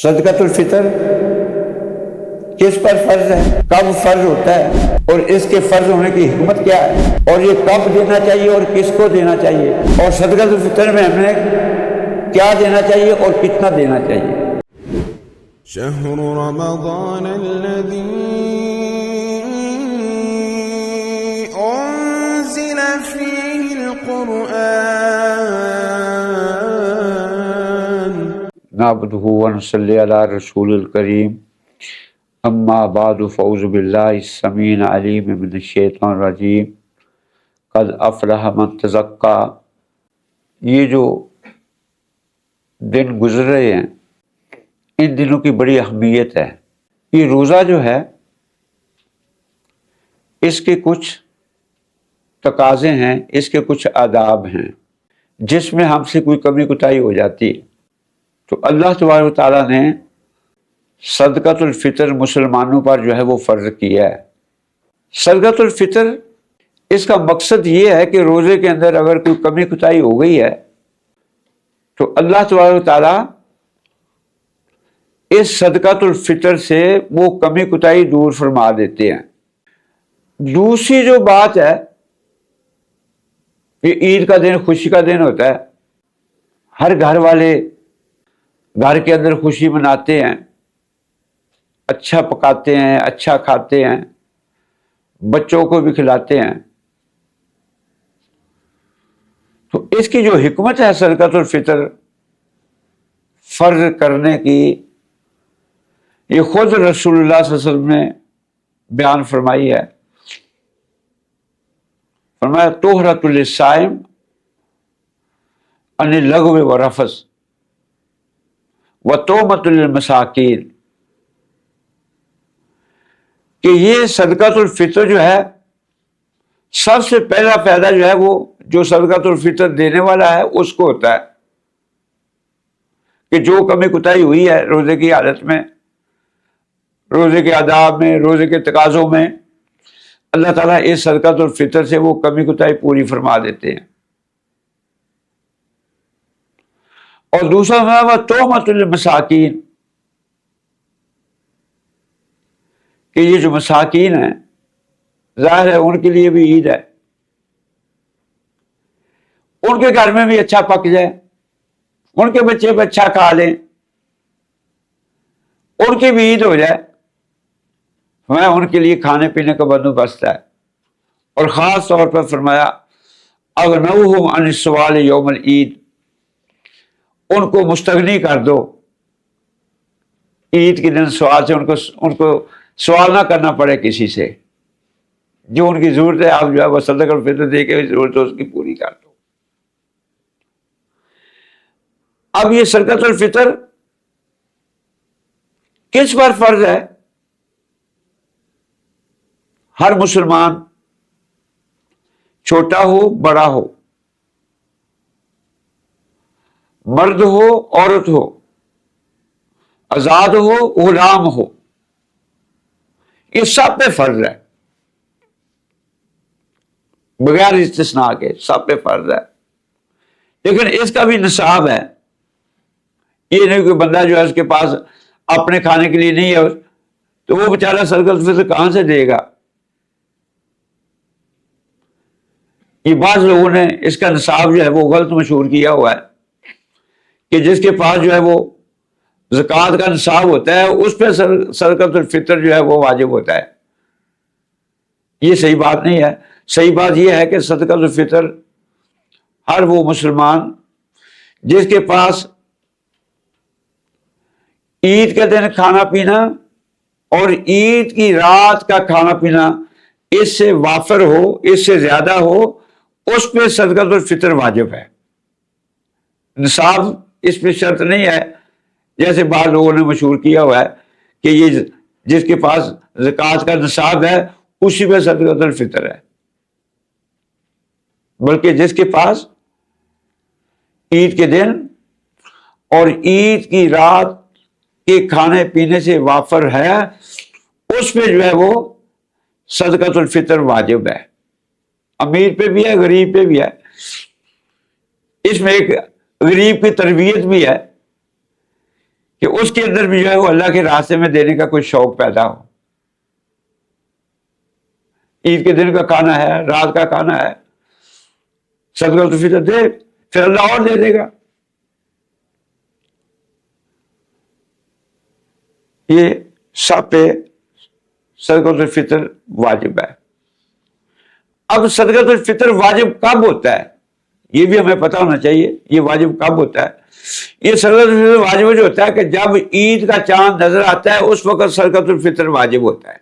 صدقۃ الفطر کس پر فرض ہے، کب فرض ہوتا ہے اور اس کے فرض ہونے کی حکمت کیا ہے، اور یہ کب دینا چاہیے اور کس کو دینا چاہیے، اور صدقۃ الفطر میں ہمیں کیا دینا چاہیے اور کتنا دینا چاہیے۔ شهر رمضان الذي أنزل فيه القرآن نعبده ونصلي على رسول الكريم اما بعد فاعوذ بالله السميع العليم من الشیطان الرجیم قد افلح من تزکا۔ یہ جو دن گزر رہے ہیں ان دنوں کی بڑی اہمیت ہے۔ یہ روزہ جو ہے اس کے کچھ تقاضے ہیں، اس کے کچھ آداب ہیں، جس میں ہم سے کوئی کمی کوتاہی ہو جاتی ہے تو اللہ تبارک و تعالیٰ نے صدقۃ الفطر مسلمانوں پر جو ہے وہ فرض کیا ہے۔ صدقۃ الفطر اس کا مقصد یہ ہے کہ روزے کے اندر اگر کوئی کمی کوتاہی ہو گئی ہے تو اللہ تبارک و تعالیٰ اس صدقۃ الفطر سے وہ کمی کوتاہی دور فرما دیتے ہیں۔ دوسری جو بات ہے، یہ عید کا دن خوشی کا دن ہوتا ہے، ہر گھر والے گھر کے اندر خوشی مناتے ہیں، اچھا پکاتے ہیں، اچھا کھاتے ہیں، بچوں کو بھی کھلاتے ہیں۔ تو اس کی جو حکمت ہے صدقۃ الفطر فرض کرنے کی، یہ خود رسول اللہ صلی اللہ علیہ وسلم نے بیان فرمائی ہے۔ فرمایا طہرۃ للصائم عن اللغو والرفث وطعمۃ للمساکین، کہ یہ صدقۃ الفطر جو ہے سب سے پہلا فائدہ جو ہے وہ جو صدقۃ الفطر دینے والا ہے اس کو ہوتا ہے کہ جو کمی کوتاہی ہوئی ہے روزے کی حالت میں، روزے کے آداب میں، روزے کے تقاضوں میں، اللہ تعالیٰ اس صدقۃ الفطر سے وہ کمی کوتاہی پوری فرما دیتے ہیں۔ اور دوسرا وہ طعمۃ للمساکین، کہ یہ جو مساکین ہیں ظاہر ہے ان کے لیے بھی عید ہے، ان کے گھر میں بھی اچھا پک جائے، ان کے بچے بھی اچھا کھا لیں، ان کی بھی عید ہو جائے، فرمایا ان کے لیے کھانے پینے کا بندوبست ہے۔ اور خاص طور پر فرمایا اغنوہم عن السؤال یوم العید، ان کو مستغنی کر دو عید کے دن سوال سے، ان کو سوال نہ کرنا پڑے کسی سے، جو ان کی ضرورت ہے آپ جو ہے وہ صدقۃ الفطر دے کے ضرورت ہے اس کی پوری کر دو۔ اب یہ صدقۃ الفطر کس پر فرض ہے؟ ہر مسلمان چھوٹا ہو بڑا ہو، مرد ہو عورت ہو، آزاد ہو غلام ہو، یہ سب پہ فرض ہے، بغیر استثناء کے سب پہ فرض ہے۔ لیکن اس کا بھی نصاب ہے، یہ نہیں کہ بندہ جو ہے اس کے پاس اپنے کھانے کے لیے نہیں ہے تو وہ بیچارہ صدقۃ الفطر کہاں سے دے گا۔ یہ بعض لوگوں نے اس کا نصاب جو ہے وہ غلط مشہور کیا ہوا ہے کہ جس کے پاس جو ہے وہ زکوٰۃ کا نصاب ہوتا ہے اس پہ صدقۃ الفطر جو ہے وہ واجب ہوتا ہے۔ یہ صحیح بات نہیں ہے۔ صحیح بات یہ ہے کہ صدقۃ الفطر ہر وہ مسلمان جس کے پاس عید کے دن کھانا پینا اور عید کی رات کا کھانا پینا اس سے وافر ہو، اس سے زیادہ ہو، اس پہ صدقۃ الفطر واجب ہے۔ نصاب اس پہ شرط نہیں ہے جیسے بعض لوگوں نے مشہور کیا ہوا ہے کہ یہ جس کے پاس زکوٰۃ کا نصاب ہے اسی پہ صدقۃ الفطر ہے، بلکہ جس کے پاس عید کے دن اور عید کی رات کے کھانے پینے سے وافر ہے اس پہ جو ہے وہ صدقۃ الفطر واجب ہے۔ امیر پہ بھی ہے، غریب پہ بھی ہے۔ اس میں ایک غریب کی تربیت بھی ہے کہ اس کے اندر بھی جو ہے وہ اللہ کے راستے میں دینے کا کوئی شوق پیدا ہو. عید کے دن کا کھانا ہے، رات کا کھانا ہے، صدقۃ الفطر دے، پھر اللہ اور دے دے گا. یہ سب پہ صدقۃ الفطر واجب ہے. اب صدقۃ الفطر واجب کب ہوتا ہے یہ بھی ہمیں پتہ ہونا چاہیے. یہ واجب کب ہوتا ہے؟ یہ صدقۃ الفطر واجب جو ہوتا ہے کہ جب عید کا چاند نظر آتا ہے اس وقت صدقۃ الفطر واجب ہوتا ہے.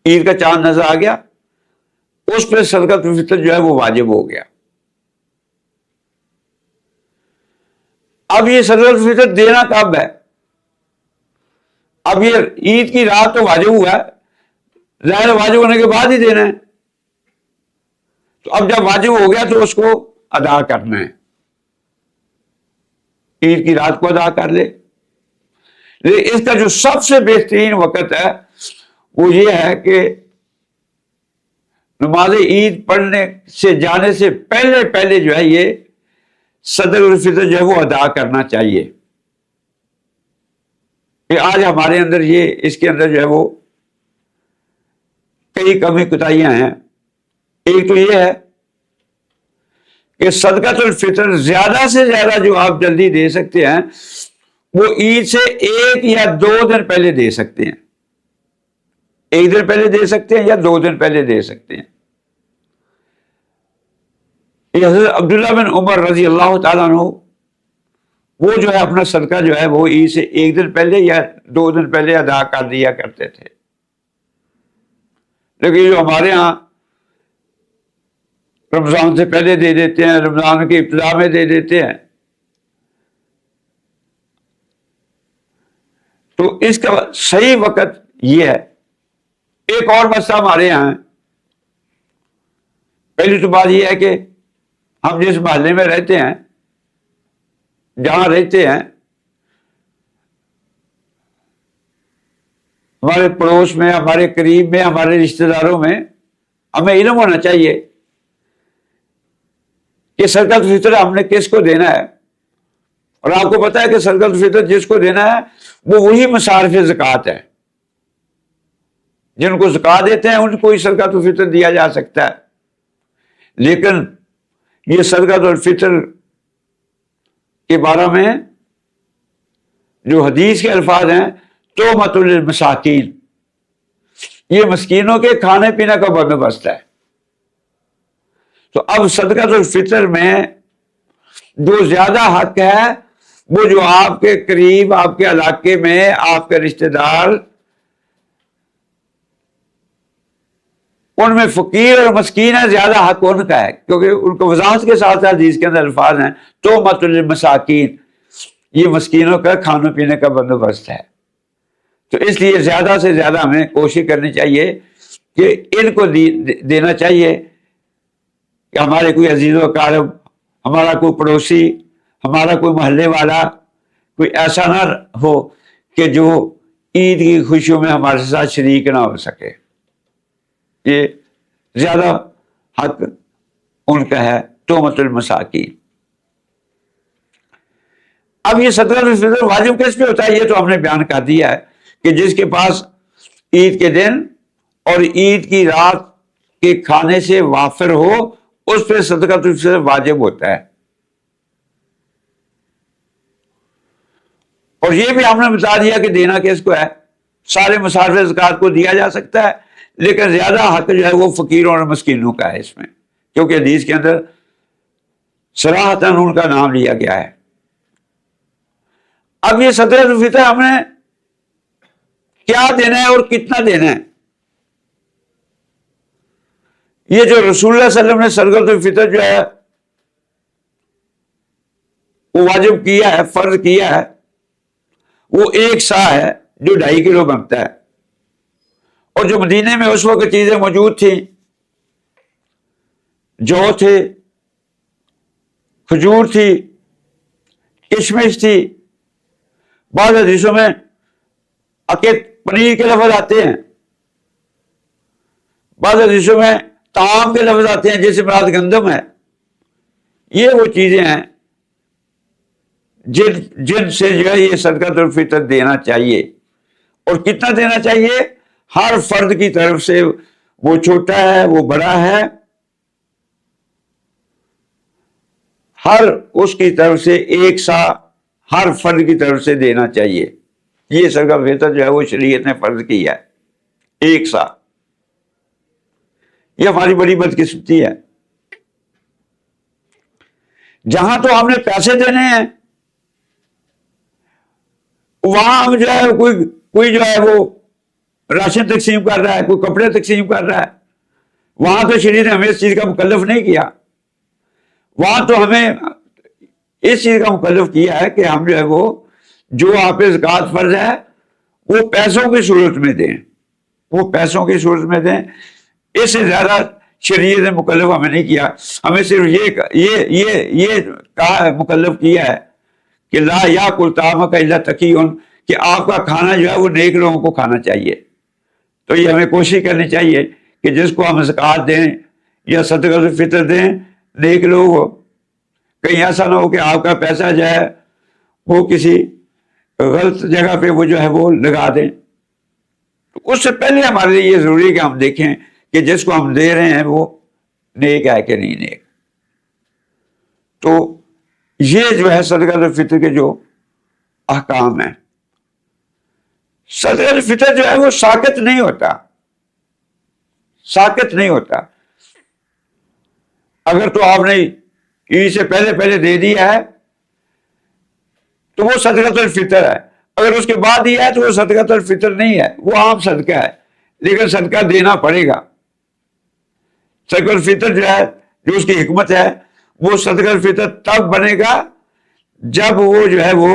عید کا چاند نظر آ گیا، اس پہ صدقۃ الفطر جو ہے وہ واجب ہو گیا. اب یہ صدقۃ الفطر دینا کب ہے؟ اب یہ عید کی رات تو واجب ہوا ہے، ظاہر واجب ہونے کے بعد ہی دینا ہے. تو اب جب واجب ہو گیا تو اس کو ادا کرنا ہے. عید کی رات کو ادا کر لے. لیکن اس کا جو سب سے بہترین وقت ہے وہ یہ ہے کہ نماز عید پڑھنے سے جانے سے پہلے جو ہے یہ صدقۃ الفطر جو ہے وہ ادا کرنا چاہیے. کہ آج ہمارے اندر یہ اس کے اندر جو ہے وہ کئی کمی کوتاہیاں ہیں. ایک تو یہ ہے کہ صدقۃ الفطر زیادہ سے زیادہ جو آپ جلدی دے سکتے ہیں وہ عید سے 1 یا 2 دن پہلے دے سکتے ہیں. 1 دن پہلے دے سکتے ہیں یا 2 دن پہلے دے سکتے ہیں. یہ حضرت عبداللہ بن عمر رضی اللہ تعالیٰ عنہ وہ جو ہے اپنا صدقہ جو ہے وہ عید سے 1 دن پہلے یا 2 دن پہلے ادا کر دیا کرتے تھے. لیکن جو ہمارے ہاں رمضان سے پہلے دے دیتے ہیں، رمضان کی ابتدا میں دے دیتے ہیں، تو اس کا صحیح وقت یہ ہے. ایک اور مسئلہ ہمارے یہاں ہے. پہلی تو بات یہ ہے کہ ہم جس محلے میں رہتے ہیں، جہاں رہتے ہیں، ہمارے پڑوس میں، ہمارے قریب میں، ہمارے رشتہ داروں میں ہمیں علم ہونا چاہیے کہ صدقۃ الفطر ہم نے کس کو دینا ہے. اور آپ کو پتا ہے کہ صدقۃ الفطر جس کو دینا ہے وہ وہی مصارف زکوٰۃ ہے. جن کو زکوٰۃ دیتے ہیں ان کو ہی صدقۃ الفطر دیا جا سکتا ہے. لیکن یہ صدقۃ الفطر کے بارے میں جو حدیث کے الفاظ ہیں تحمۃ للمساکین، یہ مسکینوں کے کھانے پینے کا بندوبست ہے. تو اب صدقۃ الفطر میں جو زیادہ حق ہے وہ جو آپ کے قریب، آپ کے علاقے میں آپ کے رشتہ دار، ان میں فقیر اور مسکین ہے، زیادہ حق ان کا ہے، کیونکہ ان کو وضاحت کے ساتھ حدیث کے اندر الفاظ ہیں تحمۃ للمساکین، یہ مسکینوں کا کھانے پینے کا بندوبست ہے. تو اس لیے زیادہ سے زیادہ ہمیں کوشش کرنی چاہیے کہ ان کو دینا چاہیے کہ ہمارے کوئی عزیز و اقارب، ہمارا کوئی پڑوسی، ہمارا کوئی محلے والا کوئی ایسا نہ ہو کہ جو عید کی خوشیوں میں ہمارے ساتھ شریک نہ ہو سکے. یہ زیادہ حق ان کا ہے تحمۃ المساکین. اب یہ صدقۃ الفطر واجب کس پہ ہوتا ہے یہ تو ہم نے بیان کر دیا ہے کہ جس کے پاس عید کے دن اور عید کی رات کے کھانے سے وافر ہو اس پہ صدقۃ الفطر واجب ہوتا ہے. اور یہ بھی ہم نے بتا دیا کہ دینا کس کو ہے. سارے مصارف زکوٰۃ کو دیا جا سکتا ہے، لیکن زیادہ حق جو ہے وہ فقیروں اور مسکینوں کا ہے اس میں، کیونکہ حدیث کے اندر صراحتاً ان کا نام لیا گیا ہے. اب یہ صدقۃ الفطر ہم نے کیا دینا ہے اور کتنا دینا ہے؟ یہ جو رسول اللہ صلی اللہ علیہ وسلم نے صدقۃ الفطر جو ہے وہ واجب کیا ہے، فرض کیا ہے، وہ 1 سا ہے جو 2.5 کلو بنتا ہے. اور جو مدینے میں اس وقت چیزیں موجود تھیں، جو تھے، کھجور تھی، کشمش تھی، بعض حدیثوں میں پنیر کے لفظ آتے ہیں، بعض حدیثوں میں طعام کے لفظ آتے ہیں جیسے مراد گندم ہے. یہ وہ چیزیں ہیں جن سے جو ہے یہ صدقۃ الفطر دینا چاہیے. اور کتنا دینا چاہیے؟ ہر فرد کی طرف سے، وہ چھوٹا ہے وہ بڑا ہے، ہر اس کی طرف سے ایک سا ہر فرد کی طرف سے دینا چاہیے. یہ صدقۃ الفطر جو ہے وہ شریعت نے فرض کیا ہے، ایک سا. یہ ہماری بڑی بدقسمتی ہے. جہاں تو ہم نے پیسے دینے ہیں وہاں ہم جو ہے کوئی جو ہے وہ راشن تقسیم کر رہا ہے، کوئی کپڑے تقسیم کر رہا ہے. وہاں تو شریعت نے ہمیں اس چیز کا مکلف نہیں کیا. وہاں تو ہمیں اس چیز کا مکلف کیا ہے کہ ہم جو ہے وہ جو آپ پہ زکوٰۃ فرض ہے وہ پیسوں کی صورت میں دیں، وہ پیسوں کی صورت میں دیں. اس سے زیادہ شریعت نے مکلف ہمیں نہیں کیا. ہمیں صرف یہ کہا مکلف کیا ہے کہ لا یاکل طعامک الا تقی، کہ آپ کا کھانا جو ہے وہ نیک لوگوں کو کھانا چاہیے. تو یہ ہمیں کوشش کرنی چاہیے کہ جس کو ہم زکوٰۃ دیں یا صدقۃ الفطر دیں نیک لوگ ہو. کہیں ایسا نہ ہو کہ آپ کا پیسہ جو ہے وہ کسی غلط جگہ پہ وہ جو ہے وہ لگا دیں. تو اس سے پہلے ہمارے لیے یہ ضروری ہے کہ ہم دیکھیں کہ جس کو ہم دے رہے ہیں وہ نیک ہے کہ نہیں نیک. تو یہ جو ہے صدقۃ الفطر کے جو احکام ہیں. صدقۃ الفطر جو ہے وہ ساقط نہیں ہوتا، ساقط نہیں ہوتا. اگر تو آپ نے عید سے پہلے دے دیا ہے تو وہ صدقۃ الفطر ہے. اگر اس کے بعد دیا ہے تو وہ صدقۃ الفطر نہیں ہے، وہ عام صدقہ ہے، لیکن صدقہ دینا پڑے گا. صدقۃ الفطر جو ہے جو اس کی حکمت ہے وہ صدقۃ الفطر تب بنے گا جب وہ جو ہے وہ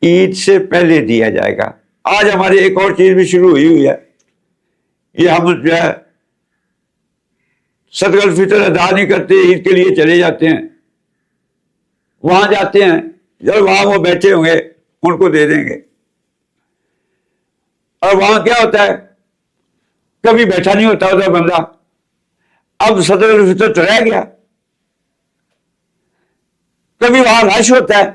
عید سے پہلے دیا جائے گا. آج ہماری ایک اور چیز بھی شروع ہوئی ہے، یہ ہم جو ہے صدقۃ الفطر ادا نہیں کرتے، عید کے لیے چلے جاتے ہیں، وہاں جاتے ہیں، جب وہاں وہ بیٹھے ہوں گے ان کو دے دیں گے. اور وہاں کیا ہوتا ہے، کبھی بیٹھا نہیں ہوتا بندہ. اب صدقۃ الفطر تو رہ گیا. کبھی وہاں رش ہوتا ہے،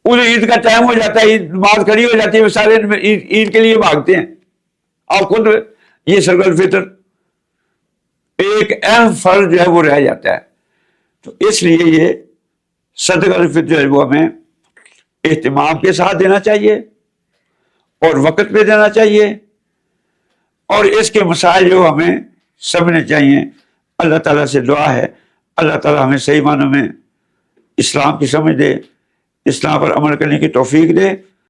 اس عید کا ٹائم ہو جاتا ہے، عید نماز کھڑی ہو جاتی ہے، سارے عید کے لیے بھاگتے ہیں. آپ خود یہ صدقۃ الفطر ایک اہم فرض جو ہے وہ رہ جاتا ہے. تو اس لیے یہ صدقۃ الفطر جو ہے وہ ہمیں اہتمام کے ساتھ دینا چاہیے اور وقت پہ دینا چاہیے، اور اس کے مسائل جو ہمیں سمجھنے چاہیے. اللہ تعالیٰ سے دعا ہے اللہ تعالیٰ ہمیں صحیح معنوں میں اسلام کی سمجھ دے، اسلام پر عمل کرنے کی توفیق دے.